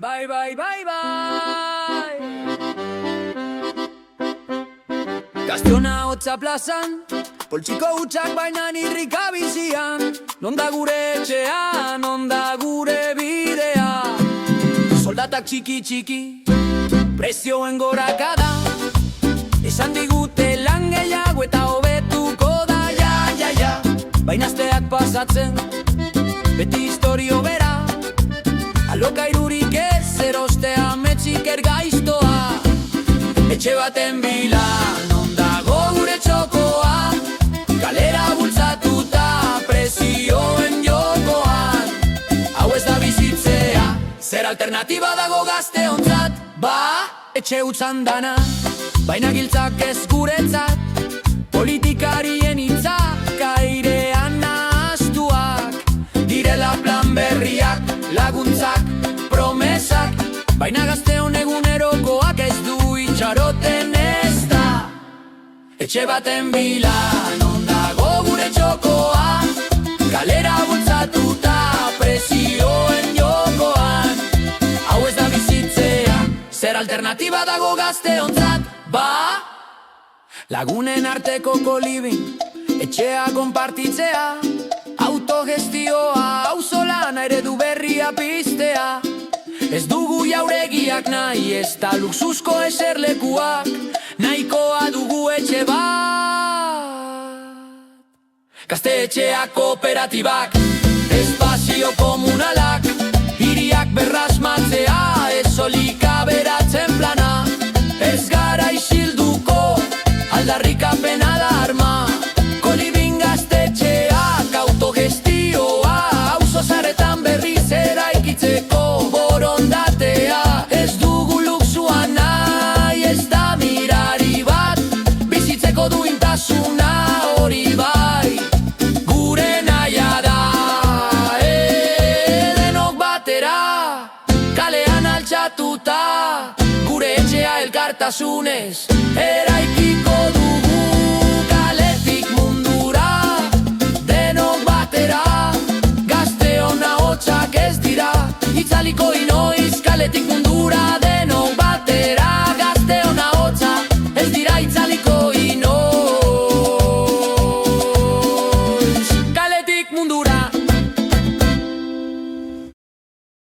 Bai, bai, bai, bai. Gaztiona hotza plazan, poltsiko hutsak bainan irrika bizian. Non da gure etxea, non da gure bidea. Soldatak txiki txiki, prezioen gorakada. Esan digute lan gehiago eta hobetuko da, ja. Baina asteak pasatzen, beti historio bera. Alokairurik ez erostea metxik ergaiztoa. Etxe baten bila, non dago gure txokoa. Kalera bultzatuta, prezioen jokoan. Hau ez da bizitzea, zer alternatiba dago gazteontzat. Ba, etxe utzan dana, baina giltzak ez guretzat. Politikarien hitzak airean nahaztuak. Direla plan berriak, laguntzak, promesak. Baina gazteon egunerokoak ez du itxaroten ez da. Etxe baten bila, non dago gure txokoa. Kalera bultzatuta, prezioen jokoan. Hau ez da bizitzea, zer alternatiba dago gazteontzat. Ba, lagunen arteko kolibin, etxea konpartitzea. Autogestioa, auzolana eredu berria piztea. Ez dugu jauregiak nahi, ez da luxuzko eserlekuak. Nahikoa dugu etxe bat. Gaztetxeak, kooperatibak, espazio komunalak. Hiriak berrasmatzea, ez solik aberatzen plana. Ez gara isilduko, aldarrikapena da arma. Kolibin gaztetxeak, autogestioa, auzo zaharretan berriz eraikitzeko borondatea. Ez dugu luxua nahi, ez da mirari bat, bizitzeko duintasuna hori bai, gure nahia da. Denok batera, kalean altxatuta, gure etxea elkartasunez